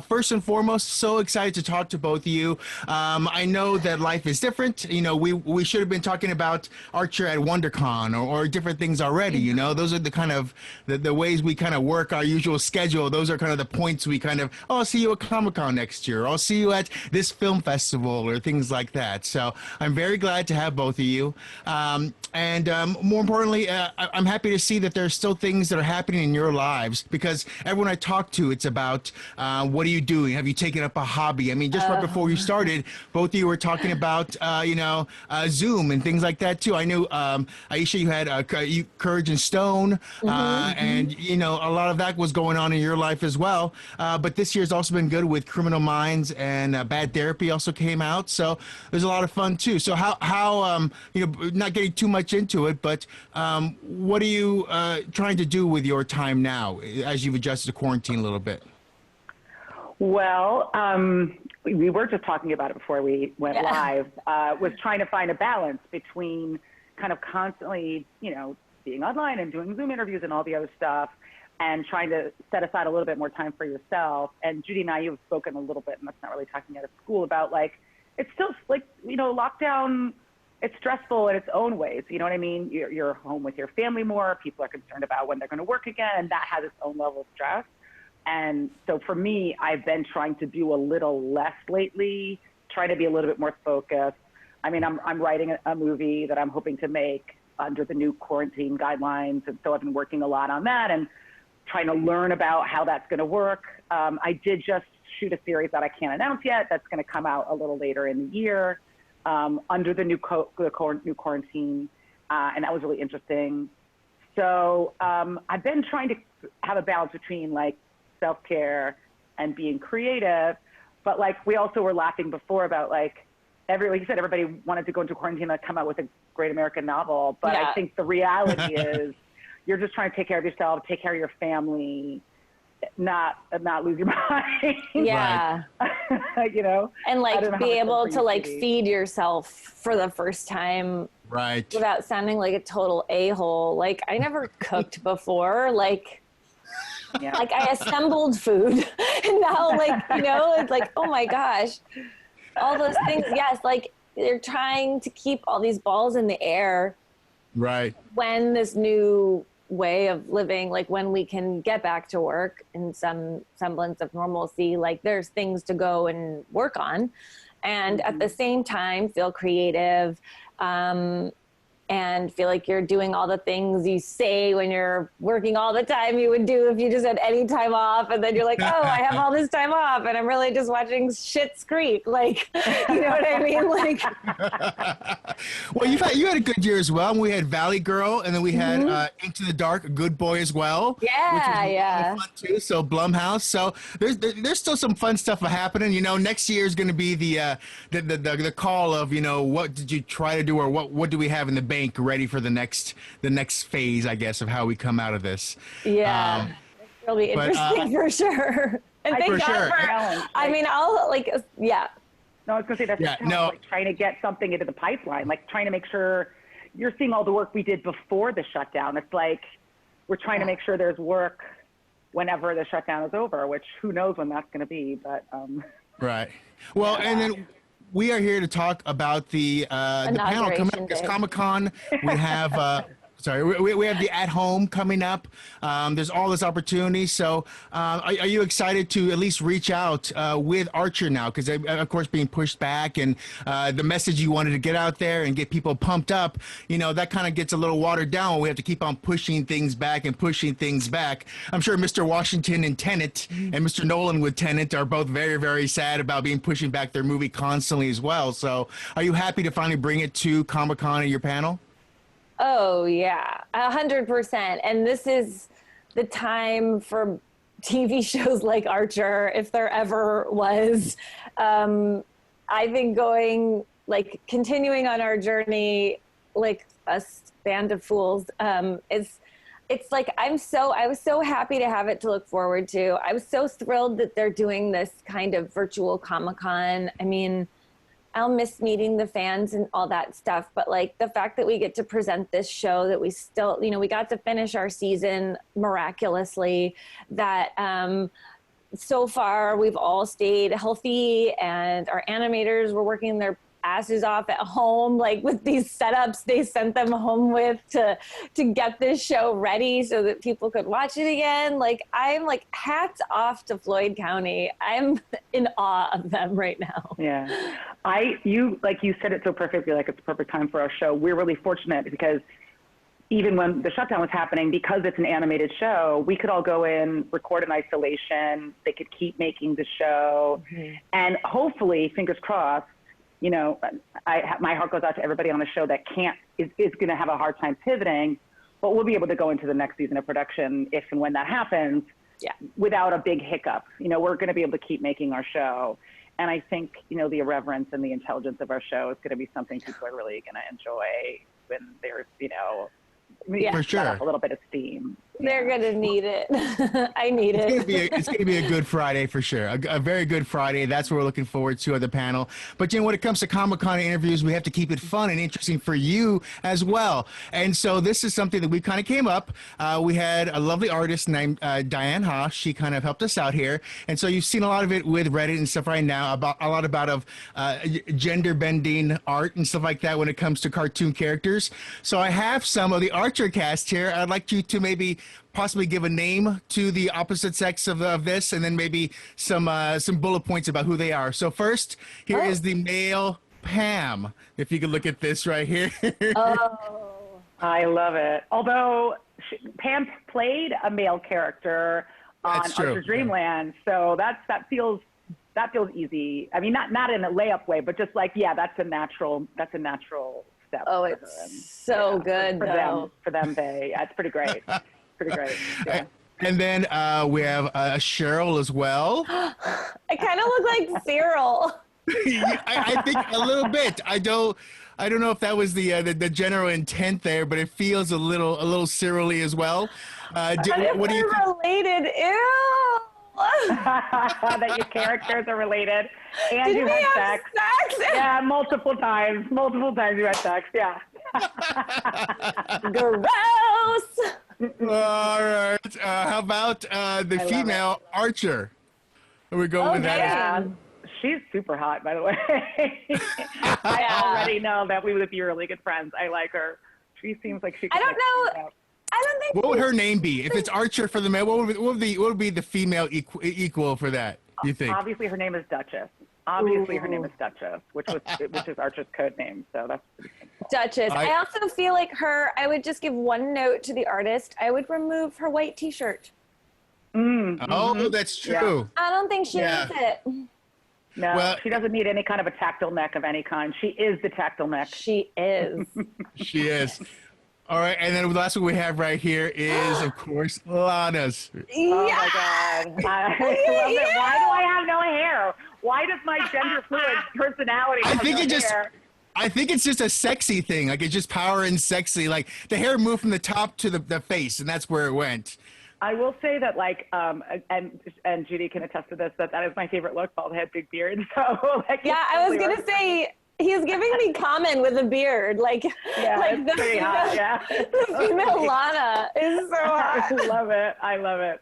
First and foremost, so excited to talk to both of you. I know that life is different. We should have been talking about Archer at WonderCon or different things already. Those are the kind of the ways we kind of work our usual schedule. Those are kind of the points we kind of, oh, I'll see you at Comic-Con next year. I'll see you at this film festival or things like that. So I'm very glad to have both of you. And more importantly, I'm happy to see that there's still things that are happening in your lives because everyone I talk to, it's about what are you doing? Have you taken up a hobby? I mean, just right before you started, both of you were talking about, Zoom and things like that too. I knew, Aisha, you had Courage and Stone, and, a lot of that was going on in your life as well. But this year's also been good with Criminal Minds and Bad Therapy also came out. So there's a lot of fun too. So how not getting too much into it, but what are you trying to do with your time now as you've adjusted to quarantine a little bit? Well, we were just talking about it before we went live, was trying to find a balance between kind of constantly, being online and doing Zoom interviews and all the other stuff and trying to set aside a little bit more time for yourself. And Judy and I, you've spoken a little bit, and that's not really talking out of school about it's still lockdown, it's stressful in its own ways. You know what I mean? You're home with your family more. People are concerned about when they're going to work again, and that has its own level of stress. And so for me, I've been trying to do a little less lately, try to be a little bit more focused. I mean, I'm writing a movie that I'm hoping to make under the new quarantine guidelines. And so I've been working a lot on that and trying to learn about how that's going to work. I did just shoot a series that I can't announce yet. That's going to come out a little later in the year under the new quarantine. And that was really interesting. So I've been trying to have a balance between self-care and being creative, but we also were laughing before about like you said, everybody wanted to go into quarantine and come out with a great American novel, but I think the reality is you're just trying to take care of yourself, take care of your family, not lose your mind. Yeah. And be able to feed yourself for the first time, right, without sounding like a total a-hole. I never cooked before, I assembled food and now it's oh my gosh, all those things. Yes. They're trying to keep all these balls in the air. Right. When this new way of living, when we can get back to work in some semblance of normalcy, there's things to go and work on. And at the same time, feel creative, and feel like you're doing all the things you say when you're working all the time you would do if you just had any time off. And then you're like, oh, I have all this time off and I'm really just watching Schitt's Creek. You know what I mean? Well, you had a good year as well. We had Valley Girl, and then we had Into the Dark, Good Boy as well. Yeah, which was a lot of fun too. So Blumhouse. So there's still some fun stuff happening. Next year is going to be the call of what did you try to do, or what do we have in the bank ready for the next phase, I guess, of how we come out of this. Yeah, it'll be interesting for sure. And thank God for. I mean, yeah. No, I was going to say that's trying to get something into the pipeline, trying to make sure you're seeing all the work we did before the shutdown. It's we're trying to make sure there's work whenever the shutdown is over, which who knows when that's going to be, but. Right. Well, and then we are here to talk about the panel coming up. It's Comic-Con. We have we have the At Home coming up. There's all this opportunity. So are you excited to at least reach out with Archer now? Because, of course, being pushed back and the message you wanted to get out there and get people pumped up, that kind of gets a little watered down. We have to keep on pushing things back and pushing things back. I'm sure Mr. Washington and Tenet and Mr. Nolan with Tenet are both very, very sad about being pushing back their movie constantly as well. So are you happy to finally bring it to Comic-Con at your panel? Oh yeah, 100%. And this is the time for TV shows like Archer, if there ever was. I've been continuing on our journey, like a band of fools. I was so happy to have it to look forward to. I was so thrilled that they're doing this kind of virtual Comic-Con. I mean, I'll miss meeting the fans and all that stuff. But the fact that we get to present this show, that we still, we got to finish our season miraculously, that so far, we've all stayed healthy, and our animators were working their asses off at home, like with these setups they sent them home with to get this show ready so that people could watch it again. Like, I'm like, hats off to Floyd County. I'm in awe of them right now. Yeah. You said it so perfectly, like it's the perfect time for our show. We're really fortunate because even when the shutdown was happening, because it's an animated show, we could all go in, record in isolation. They could keep making the show. Mm-hmm. And hopefully, fingers crossed, you know, my heart goes out to everybody on the show that is going to have a hard time pivoting, but we'll be able to go into the next season of production if and when that happens, without a big hiccup. You know, we're going to be able to keep making our show. And I think, you know, the irreverence and the intelligence of our show is going to be something people are really going to enjoy when there's, you know, for sure, let off a little bit of steam. They're gonna need it. I need it. It's gonna be a good Friday for sure. A very good Friday. That's what we're looking forward to at the panel. But when it comes to Comic-Con interviews, we have to keep it fun and interesting for you as well. And so this is something that we kind of came up. We had a lovely artist named Diane Haas. She kind of helped us out here. And so you've seen a lot of it with Reddit and stuff right now about a lot of gender bending art and stuff like that when it comes to cartoon characters. So I have some of the Archer cast here. I'd like you to maybe possibly give a name to the opposite sex of this, and then maybe some bullet points about who they are. So first, here is the male Pam. If you can look at this right here. Oh, I love it. Although Pam played a male character on Archer's Dreamland, so that feels easy. I mean, not in a layup way, but just like, that's a natural step. Oh, it's so good for them. It's pretty great. Pretty great. Yeah. And then we have Cheryl as well. I kind of look like Cyril. I think a little bit. I don't know if that was the general intent there, but it feels a little Cyrilly as well. What do you think? Related? Ew. That your characters are related, and Did you we had have sex. Yeah, multiple times you had sex. Yeah. Gross. All right. How about the female Archer? Are we going with that? Yeah. She's super hot, by the way. I already know that we would be really good friends. I like her. She seems like she. I don't know. I don't think. What would her name be if it's Archer for the male? What would be the female equal for that? You think? Obviously, her name is Duchess. Her name is Duchess, which is Archer's code name. So that's pretty simple. Duchess. I also feel like I would just give one note to the artist. I would remove her white T-shirt. Oh, that's true. Yeah. I don't think she needs it. No, she doesn't need any kind of a tactile neck of any kind. She is the tactile neck. She is. She is. All right, and then the last one we have right here is, of course, Lana's. Oh, my God. I love it. Why do I have no hair? Why does my gender fluid personality have no hair? I think it's just a sexy thing. Like, it's just power and sexy. Like, the hair moved from the top to the face, and that's where it went. I will say that, like, and Judy can attest to this, that is my favorite look, bald head, big beard. So, like, I was going to say, he's giving me Common with a beard, like the female Lana is so hot. I love it.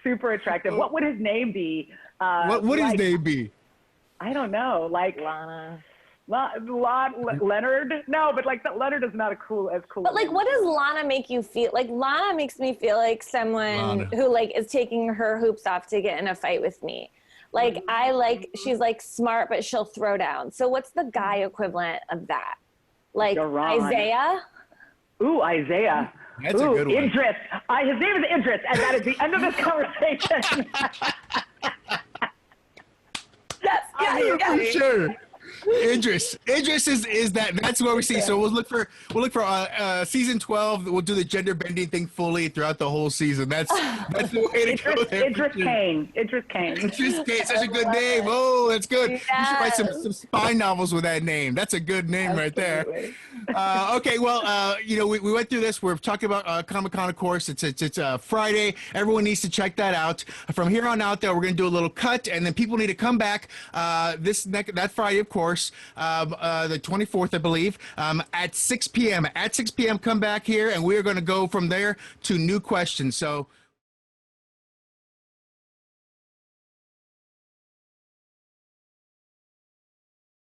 Super attractive. What would his name be? What would his name be? I don't know. Like Lana. Leonard? No, but like Leonard is not as cool. But like, what does Lana make you feel? Like, Lana makes me feel like someone who like is taking her hoops off to get in a fight with me. Like, she's like smart, but she'll throw down. So what's the guy equivalent of that? Like Isaiah? Ooh, Isaiah. That's a good one. Idris. His name is Idris, and that is the end of this conversation. For sure. Idris is that's what we see. So we'll look for season 12. We'll do the gender bending thing fully throughout the whole season. That's the way to go there. Idris Kane. Such a good name. Oh, that's good. Yes. You should write some spy novels with that name. That's a good name right there. Okay, well, we went through this. We're talking about Comic-Con, of course. It's Friday. Everyone needs to check that out. From here on out, though, we're going to do a little cut, and then people need to come back that Friday, of course, the 24th, I believe, at 6 p.m. At 6 p.m., come back here, and we're going to go from there to new questions. So